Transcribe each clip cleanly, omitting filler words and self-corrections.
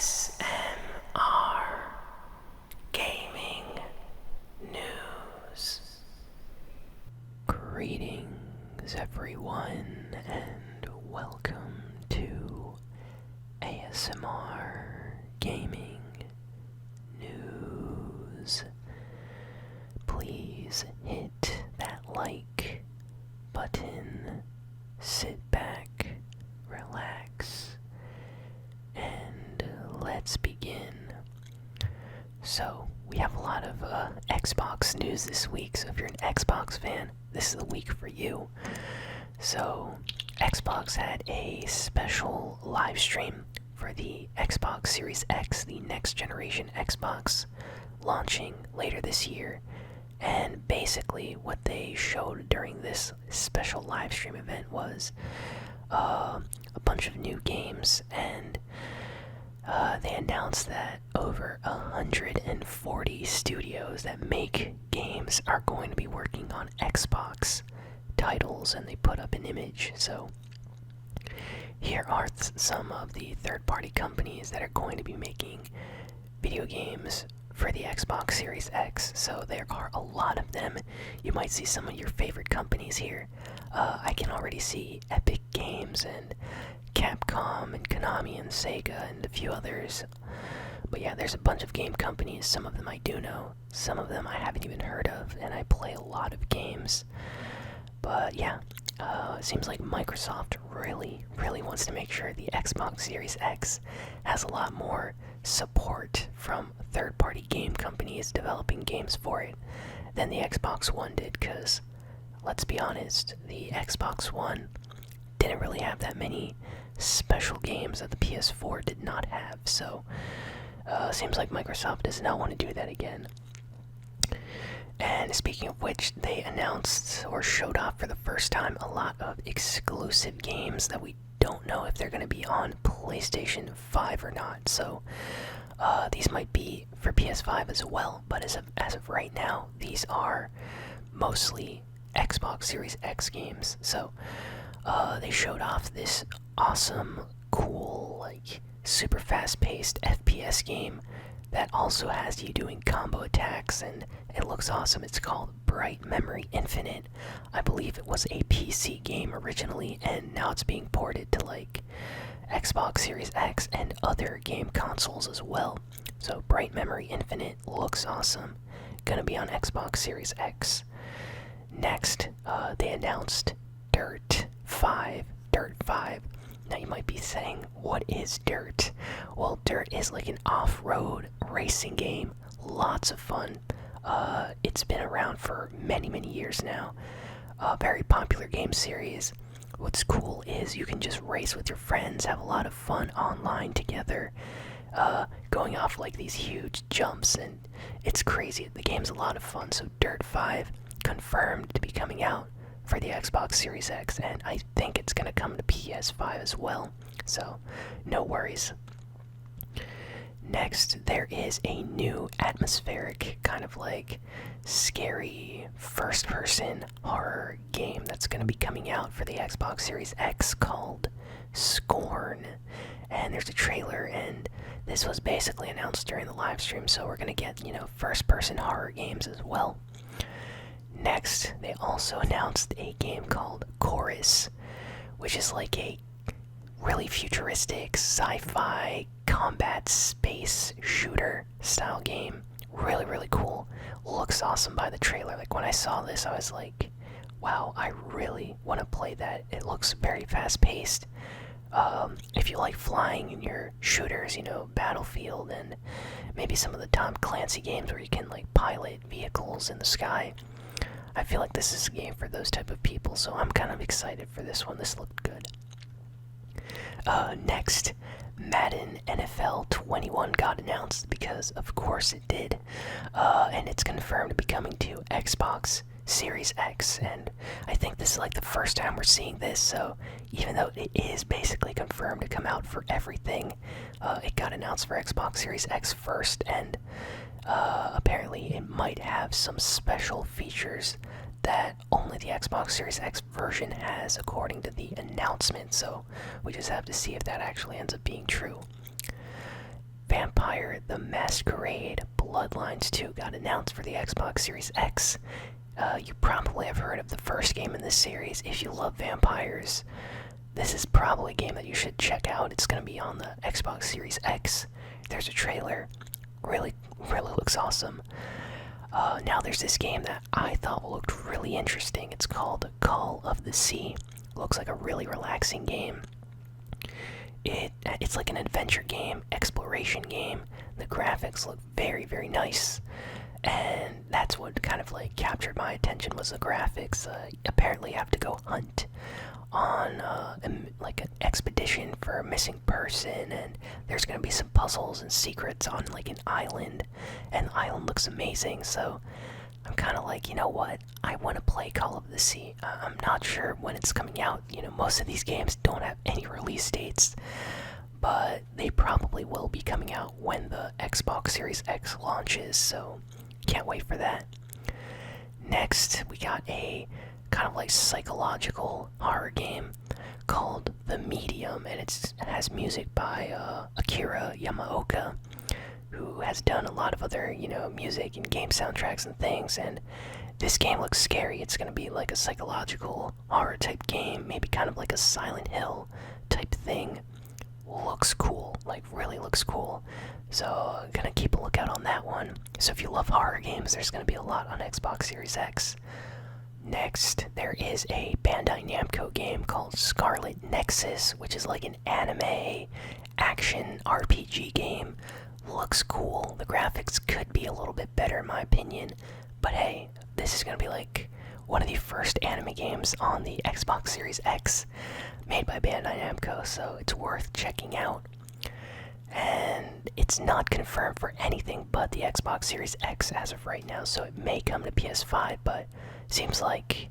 ASMR Gaming News. Greetings, everyone, and welcome to ASMR Gaming News. Please hit that like button, sit back, relax, and let's begin. So, we have a lot of Xbox news this week, so if you're an Xbox fan, this is the week for you. So, Xbox had a special live stream for the Xbox Series X, the next generation Xbox, launching later this year. And basically, what they showed during this special live stream event was a bunch of new games, and they announced that over 140 studios that make games are going to be working on Xbox titles, and they put up an image. So here are some of the third-party companies that are going to be making video games for the Xbox Series X. So there are a lot of them. You might see some of your favorite companies here. I can already see Epic Games and Capcom and Konami and Saga and a few others. But yeah, there's a bunch of game companies. Some of them I do know, some of them I haven't even heard of, and I play a lot of games. But yeah, it seems like Microsoft really wants to make sure the Xbox Series X has a lot more support from third-party game companies developing games for it than the Xbox One did, because let's be honest, the Xbox One didn't really have that many special games that the PS4 did not have. So seems like Microsoft does not want to do that again. And speaking of which, they announced or showed off for the first time a lot of exclusive games that we don't know if they're going to be on PlayStation 5 or not. So these might be for PS5 as well, but as of right now, these are mostly Xbox Series X games. So they showed off this awesome, cool, like super fast-paced FPS game that also has you doing combo attacks, and it looks awesome. It's called Bright Memory Infinite. I believe it was a PC game originally, and now it's being ported to like Xbox Series X and other game consoles as well. So Bright Memory Infinite looks awesome. Gonna be on Xbox Series X. Next, they announced Dirt 5. Now you might be saying, what is Dirt? Well, Dirt is like an off-road racing game. Lots of fun. It's been around for many years now. Very popular game series. What's cool is you can just race with your friends, have a lot of fun online together, going off like these huge jumps, and it's crazy. The game's a lot of fun. So Dirt 5 confirmed to be coming out for the Xbox Series X, and I think it's going to come to PS5 as well, so no worries. Next, there is a new atmospheric, kind of like scary first-person horror game that's going to be coming out for the Xbox Series X called Scorn. And there's a trailer, and this was basically announced during the live stream, so we're going to get, first-person horror games as well. Next, they also announced a game called Chorus, which is like a really futuristic sci-fi combat space shooter style game. Really cool. Looks awesome by the trailer. Like when I saw this, I was like, wow, I really want to play that. It looks very fast-paced. If you like flying in your shooters, Battlefield and maybe some of the Tom Clancy games where you can like pilot vehicles in the sky, I feel like this is a game for those type of people, so I'm kind of excited for this one. This looked good. Next, Madden NFL 21 got announced, because of course it did, and it's confirmed to be coming to Xbox Series X, and I think this is like the first time we're seeing this, so even though it is basically confirmed to come out for everything, it got announced for Xbox Series X first, and apparently it might have some special features that only the Xbox Series X version has, according to the announcement, so we just have to see if that actually ends up being true. Vampire the Masquerade Bloodlines 2 got announced for the Xbox Series X. You probably have heard of the first game in this series. If you love vampires, this is probably a game that you should check out. It's going to be on the Xbox Series X. There's a trailer. Really looks awesome. Now there's this game that I thought looked really interesting. It's called Call of the Sea. Looks like a really relaxing game. It's like an adventure game, exploration game. The graphics look very nice, and that's what kind of like captured my attention was the graphics. Apparently you have to go hunt on like an expedition for a missing person, and there's gonna be some puzzles and secrets on like an island, and the island looks amazing. So I'm kind of like, you know what, I want to play Call of the Sea. I'm not sure when it's coming out. You know, most of these games don't have any release dates, but they probably will be coming out when the Xbox Series X launches, so can't wait for that. Next, we got a kind of like psychological horror game called The Medium, and it has music by Akira Yamaoka, who has done a lot of other, you know, music and game soundtracks and things, and this game looks scary. It's gonna be like a psychological horror type game, maybe kind of like a Silent Hill type thing. Looks cool, like really looks cool. So I'm gonna keep a lookout on that one. So if you love horror games, there's gonna be a lot on Xbox Series X. Next, there is a Bandai Namco game called Scarlet Nexus, which is like an anime action RPG game. Looks cool. The graphics could be a little bit better in my opinion, but hey, this is gonna be like one of the first anime games on the Xbox Series X made by Bandai Namco, so it's worth checking out. And it's not confirmed for anything but the Xbox Series X as of right now, so it may come to PS5, but seems like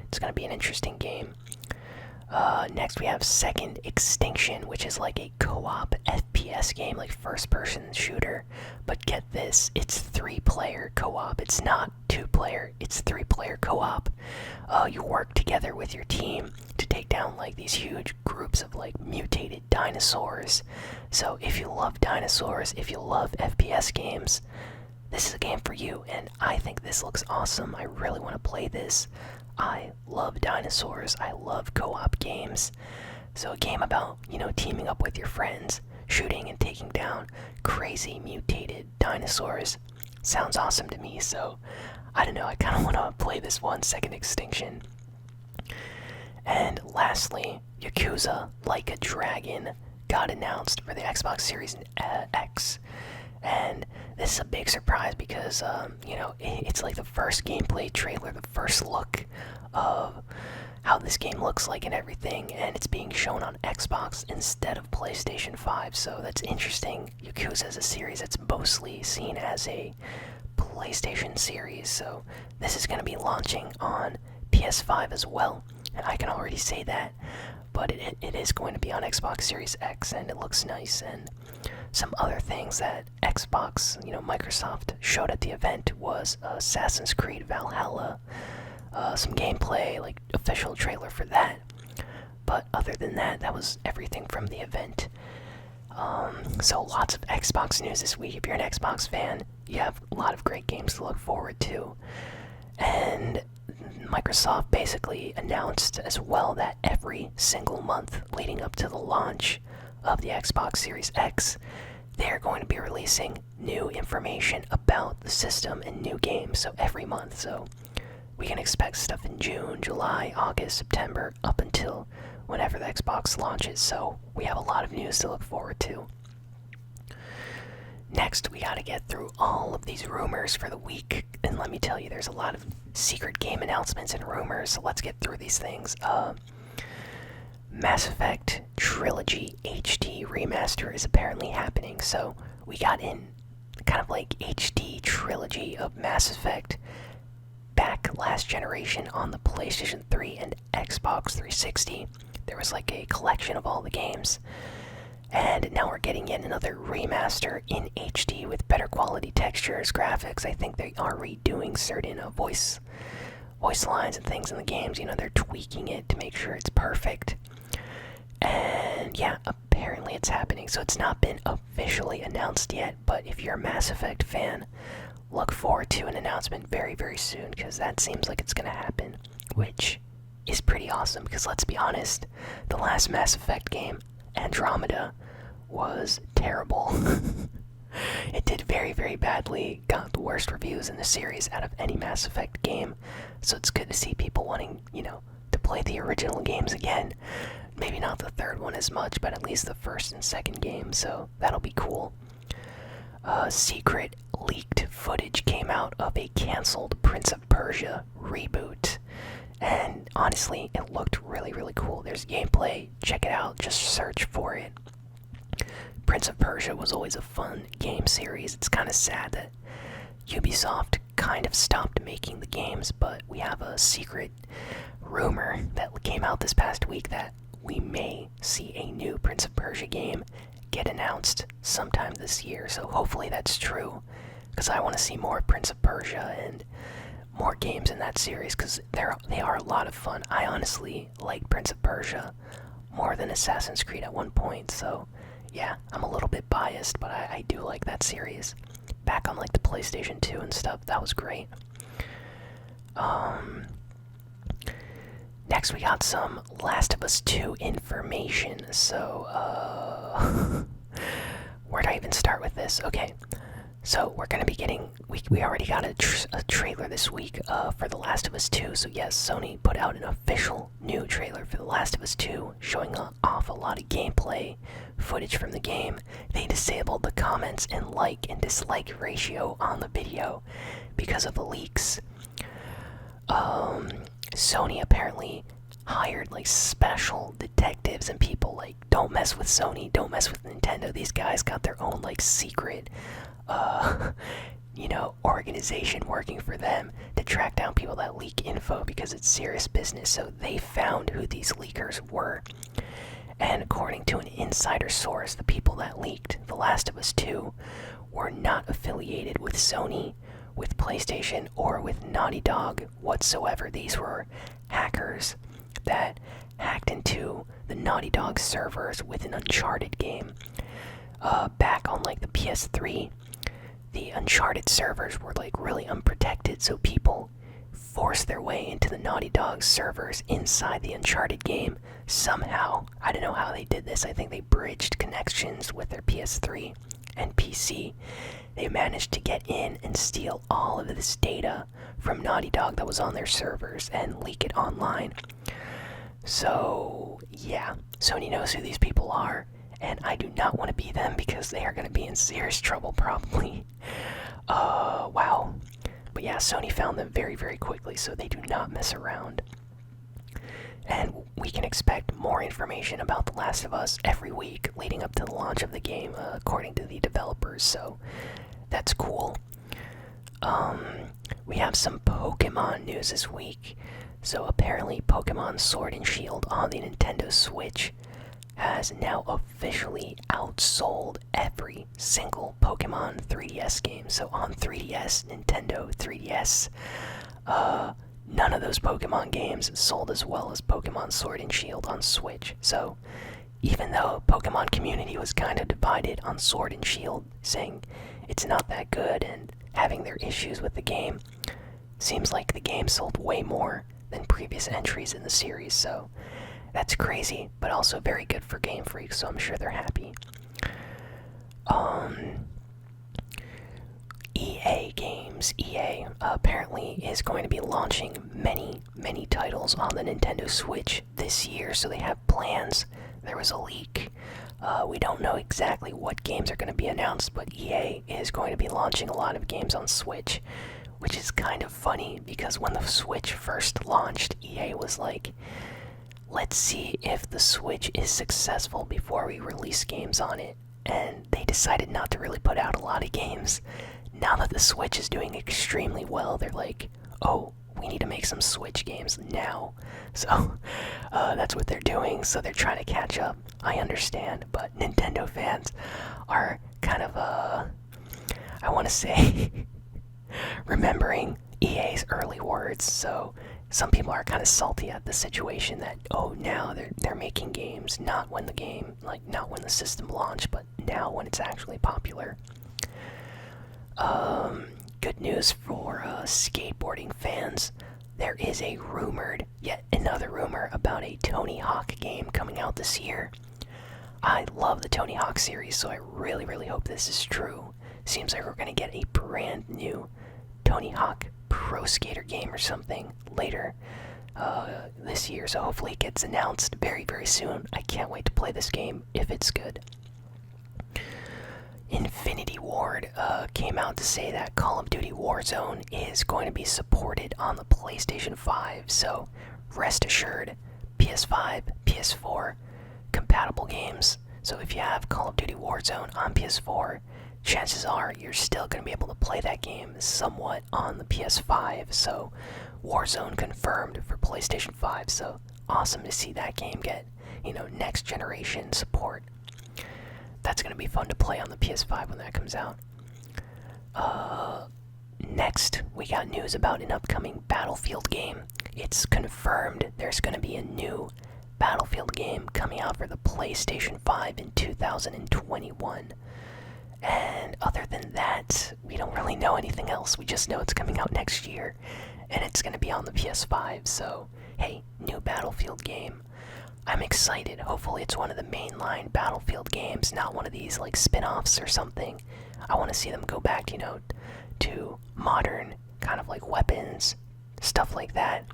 it's gonna be an interesting game. Next we have Second Extinction, which is like a co-op FPS game, like first-person shooter. But get this, it's 3-player co-op. It's not 2-player, it's 3-player co-op. You work together with your team to take down like these huge groups of like mutated dinosaurs. So if you love dinosaurs, if you love FPS games, this is a game for you, and I think this looks awesome. I really want to play this. I love dinosaurs. I love co-op games. So a game about, you know, teaming up with your friends, shooting and taking down crazy mutated dinosaurs sounds awesome to me. So I don't know, I kind of want to play this one, Second Extinction. And lastly, Yakuza Like a Dragon got announced for the Xbox Series X. And this is a big surprise because, you know, it's like the first gameplay trailer, the first look of how this game looks like and everything, and it's being shown on Xbox instead of PlayStation 5, so that's interesting. Yakuza is a series that's mostly seen as a PlayStation series, so this is going to be launching on PS5 as well, and I can already say that, but it is going to be on Xbox Series X, and it looks nice. And some other things that Xbox, you know, Microsoft showed at the event was Assassin's Creed Valhalla, some gameplay, like official trailer for that. But other than that, that was everything from the event. So lots of Xbox news this week. If you're an Xbox fan, you have a lot of great games to look forward to. And Microsoft basically announced as well that every single month leading up to the launch of the Xbox Series X, they're going to be releasing new information about the system and new games, so every month. So we can expect stuff in June, July, August, September, up until whenever the Xbox launches, so we have a lot of news to look forward to. Next, we gotta get through all of these rumors for the week, and let me tell you, there's a lot of secret game announcements and rumors, so let's get through these things. Mass Effect Trilogy HD remaster is apparently happening, so we got in kind of like HD trilogy of Mass Effect back last generation on the PlayStation 3 and Xbox 360. There was like a collection of all the games, and now we're getting yet another remaster in HD with better quality textures, graphics. I think they are redoing certain voice lines and things in the games. You know, they're tweaking it to make sure it's perfect. And yeah, apparently it's happening. So it's not been officially announced yet, but if you're a Mass Effect fan, look forward to an announcement very, very soon, because that seems like it's gonna happen, which is pretty awesome, because let's be honest, the last Mass Effect game, Andromeda, was terrible. It did very, very badly, got the worst reviews in the series out of any Mass Effect game, so it's good to see people wanting, to play the original games again. Maybe not the third one as much, but at least the first and second game, so that'll be cool. Secret leaked footage came out of a cancelled Prince of Persia reboot. And honestly, it looked really, really cool. There's gameplay, check it out, just search for it. Prince of Persia was always a fun game series. It's kind of sad that Ubisoft kind of stopped making the games, but we have a secret rumor that came out this past week that we may see a new Prince of Persia game get announced sometime this year, so hopefully that's true, because I want to see more Prince of Persia and more games in that series, because they are a lot of fun. I honestly like Prince of Persia more than Assassin's Creed at one point, so yeah, I'm a little bit biased, but I do like that series. Back on like the PlayStation 2 and stuff, that was great. Next we got some Last of Us 2 information, so where'd I even start with this? Okay, so we're gonna be getting, we already got a trailer this week for The Last of Us 2, so yes, Sony put out an official new trailer for The Last of Us 2, showing off a lot of gameplay footage from the game. They disabled the comments and like and dislike ratio on the video because of the leaks. Sony apparently hired like special detectives and people like, don't mess with Sony, don't mess with Nintendo. These guys got their own like secret organization working for them to track down people that leak info, because it's serious business. So they found who these leakers were, and according to an insider source, the people that leaked The Last of Us 2 were not affiliated with Sony, with PlayStation, or with Naughty Dog whatsoever. These were hackers that hacked into the Naughty Dog servers with an Uncharted game. Back on like the PS3, the Uncharted servers were like really unprotected, so people forced their way into the Naughty Dog servers inside the Uncharted game somehow. I don't know how they did this. I think they bridged connections with their PS3 and PC. They managed to get in and steal all of this data from Naughty Dog that was on their servers and leak it online. So yeah, Sony knows who these people are, and I do not want to be them, because they are going to be in serious trouble probably. Wow. But yeah, Sony found them very, very quickly, so they do not mess around. And we can expect more information about The Last of Us every week leading up to the launch of the game, according to the developers, so that's cool. We have some Pokemon news this week. So apparently Pokemon Sword and Shield on the Nintendo Switch has now officially outsold every single Pokemon 3DS game. So on 3DS, Nintendo 3DS, none of those Pokemon games sold as well as Pokemon Sword and Shield on Switch. So even though Pokemon community was kind of divided on Sword and Shield, saying it's not that good and having their issues with the game, seems like the game sold way more than previous entries in the series, so that's crazy, but also very good for Game Freak, so I'm sure they're happy. EA Games, EA apparently is going to be launching many, many titles on the Nintendo Switch this year, so they have plans. There was a leak. We don't know exactly what games are going to be announced, but EA is going to be launching a lot of games on Switch, which is kind of funny, because when the Switch first launched, EA was like, let's see if the Switch is successful before we release games on it. And they decided not to really put out a lot of games. Now that the Switch is doing extremely well, they're like, oh, we need to make some Switch games now. So that's what they're doing, so they're trying to catch up. I understand, but Nintendo fans are kind of, I want to say, remembering EA's early words, so some people are kind of salty at the situation that, oh, now they're making games not when the game, like not when the system launched, but now when it's actually popular. Good news for skateboarding fans. There is a yet another rumor about a Tony Hawk game coming out this year. I love the Tony Hawk series, so I really, really hope this is true. Seems like we're gonna get a brand new Tony Hawk Pro Skater game or something later this year, so hopefully it gets announced very, very soon. I can't wait to play this game if it's good. Infinity Ward came out to say that Call of Duty Warzone is going to be supported on the PlayStation 5, so rest assured, PS5, PS4, compatible games. So if you have Call of Duty Warzone on PS4, chances are you're still going to be able to play that game somewhat on the PS5. So Warzone confirmed for PlayStation 5, so awesome to see that game get, next generation support. That's going to be fun to play on the PS5 when that comes out. Next, we got news about an upcoming Battlefield game. It's confirmed there's going to be a new Battlefield game coming out for the PlayStation 5 in 2021. And other than that, we don't really know anything else. We just know it's coming out next year, and it's going to be on the PS5. So, hey, new Battlefield game. I'm excited. Hopefully it's one of the mainline Battlefield games, not one of these like spin-offs or something. I want to see them go back, to modern kind of like weapons, stuff like that.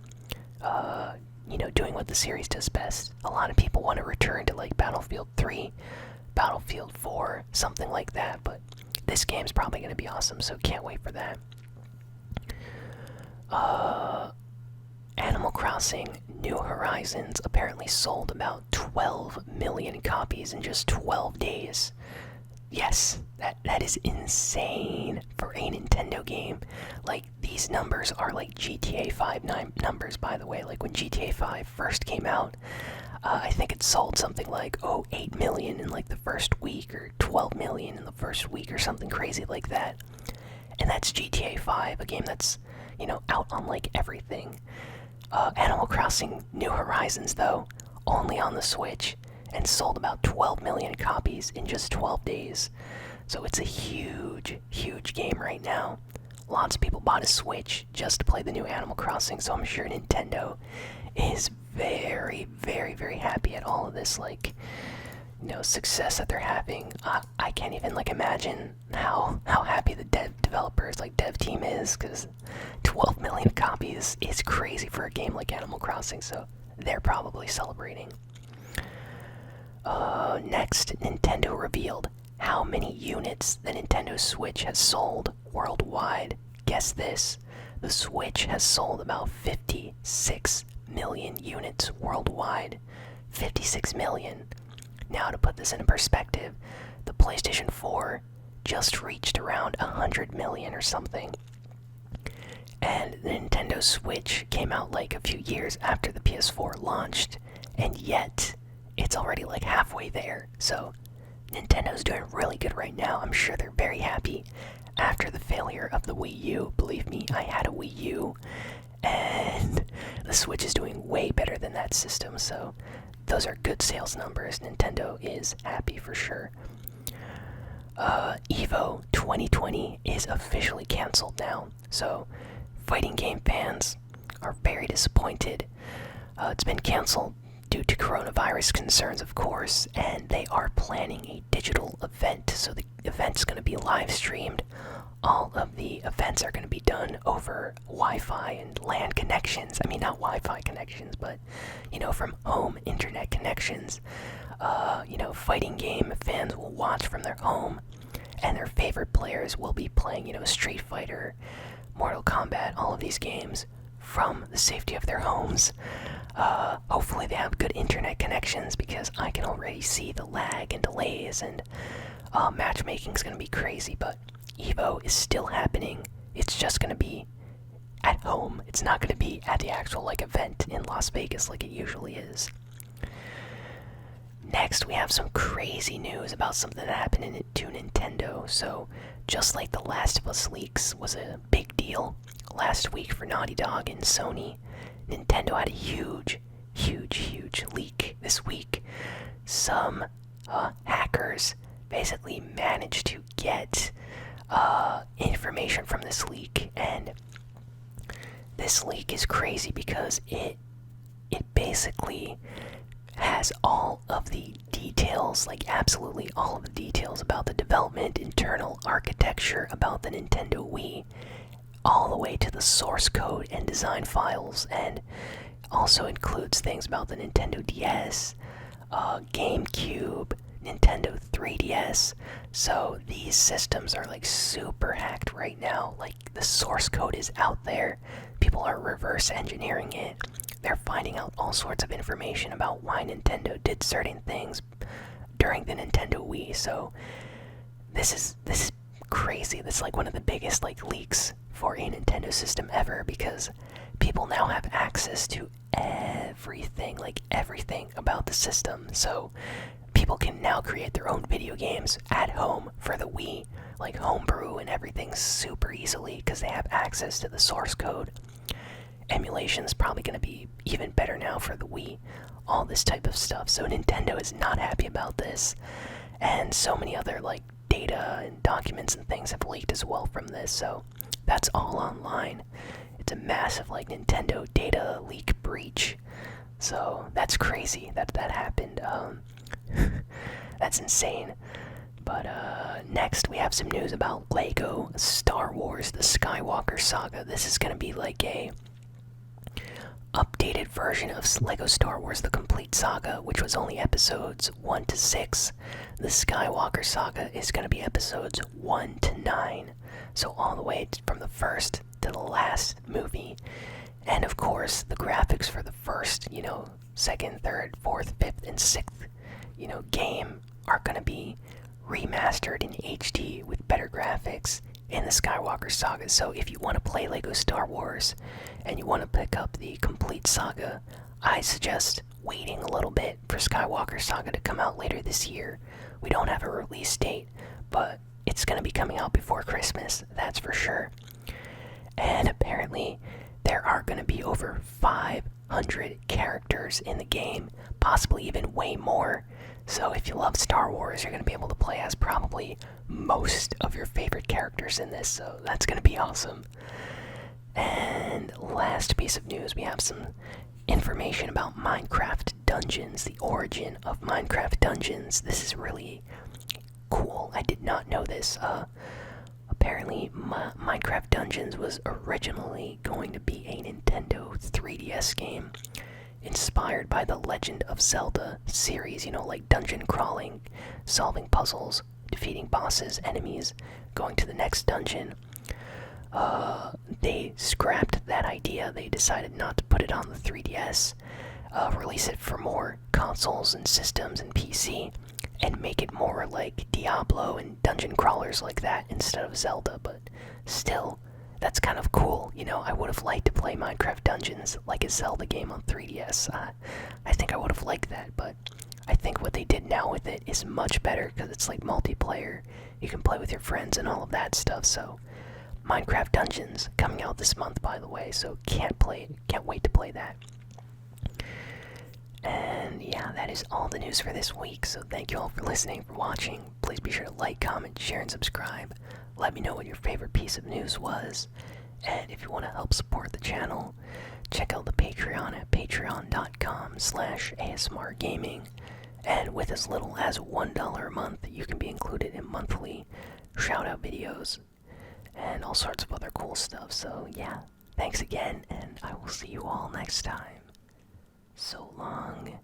Doing what the series does best. A lot of people want to return to like Battlefield 3, Battlefield 4, something like that, but this game's probably going to be awesome, so can't wait for that. Animal Crossing New Horizons apparently sold about 12 million copies in just 12 days. Yes, that is insane for a Nintendo game. Like, these numbers are like GTA 5 numbers, by the way. Like, when GTA 5 first came out, I think it sold something like, 8 million in like the first week, or 12 million in the first week, or something crazy like that. And that's GTA 5, a game that's, out on like everything. Animal Crossing New Horizons, though, only on the Switch, and sold about 12 million copies in just 12 days. So it's a huge, huge game right now. Lots of people bought a Switch just to play the new Animal Crossing, so I'm sure Nintendo is very, very, very happy at all of this, success that they're having. I can't even, imagine how happy the dev team is, because 12 million copies is crazy for a game like Animal Crossing, so they're probably celebrating. Next, Nintendo revealed how many units the Nintendo Switch has sold worldwide. Guess this. The Switch has sold about 56 million units worldwide. 56 million. Now, to put this into perspective, the PlayStation 4 just reached around 100 million or something. And the Nintendo Switch came out like a few years after the PS4 launched, and yet it's already like halfway there. So Nintendo's doing really good right now. I'm sure they're very happy after the failure of the Wii U. Believe me, I had a Wii U, and the Switch is doing way better than that system, so those are good sales numbers. Nintendo is happy for sure. EVO 2020 is officially canceled now, so fighting game fans are very disappointed. It's been canceled due to coronavirus concerns, of course, and they are planning a digital event, so the event's going to be live streamed. All of the events are going to be done over Wi-Fi and LAN connections. I mean, not Wi-Fi connections, but, from home internet connections. Fighting game fans will watch from their home, and their favorite players will be playing, Street Fighter, Mortal Kombat, all of these games from the safety of their homes. Hopefully they have good internet connections, because I can already see the lag and delays, and matchmaking's going to be crazy, but EVO is still happening. It's just going to be at home. It's not going to be at the actual event in Las Vegas like it usually is. Next, we have some crazy news about something that happened to Nintendo. So, just like the Last of Us leaks was a big deal last week for Naughty Dog and Sony, Nintendo had a huge leak this week. Some hackers basically managed to get information from this leak, and this leak is crazy because it basically has all of the details, like absolutely all of the details about the development, internal architecture, about the Nintendo Wii, all the way to the source code and design files, and also includes things about the Nintendo DS, GameCube, Nintendo 3DS. So these systems are like super hacked right now. Like the source code is out there. People are reverse engineering it. They're finding out all sorts of information about why Nintendo did certain things during the Nintendo Wii. So this is crazy. This is like one of the biggest like leaks for a Nintendo system ever, because people now have access to everything, like everything about the system. So people can now create their own video games at home for the Wii, like homebrew and everything, super easily because they have access to the source code. Emulation's probably going to be even better now for the Wii, all this type of stuff. So Nintendo is not happy about this, and so many other like data and documents and things have leaked as well from this. So that's all online. It's a massive like Nintendo data leak breach. So that's crazy that happened. That's insane. But next we have some news about Lego Star Wars, the Skywalker Saga. This is going to be like a updated version of Lego Star Wars The Complete Saga, which was only episodes 1 to 6. The Skywalker Saga is going to be episodes 1 to 9. So all the way from the first to the last movie. And of course, the graphics for the first, second, third, fourth, fifth, and sixth, game are going to be remastered in HD with better graphics in the Skywalker Saga. So if you want to play Lego Star Wars and you want to pick up the Complete Saga, I suggest waiting a little bit for Skywalker Saga to come out later this year. We don't have a release date, but it's going to be coming out before Christmas, that's for sure. And apparently there are going to be over 500 characters in the game, possibly even way more. So if you love Star Wars, you're going to be able to play as probably most of your favorite characters in this, so that's going to be awesome. And last piece of news, we have some information about Minecraft Dungeons, the origin of Minecraft Dungeons. This is really cool. I did not know this. Apparently, Minecraft Dungeons was originally going to be a Nintendo 3DS game inspired by the Legend of Zelda series, like dungeon crawling, solving puzzles, defeating bosses, enemies, going to the next dungeon. They scrapped that idea. They decided not to put it on the 3DS, release it for more consoles and systems and PC, and make it more like Diablo and dungeon crawlers like that instead of Zelda. But still, that's kind of cool. I would have liked to play Minecraft Dungeons like a Zelda game on 3DS. I think I would have liked that, but I think what they did now with it is much better because it's like multiplayer. You can play with your friends and all of that stuff. So Minecraft Dungeons coming out this month, by the way, so can't wait to play that. And yeah, that is all the news for this week, so thank you all for listening, for watching. Please be sure to like, comment, share, and subscribe. Let me know what your favorite piece of news was. And if you want to help support the channel, check out the Patreon at patreon.com/ASMRGaming. And with as little as $1 a month, you can be included in monthly shout-out videos and all sorts of other cool stuff. So yeah, thanks again, and I will see you all next time. So long,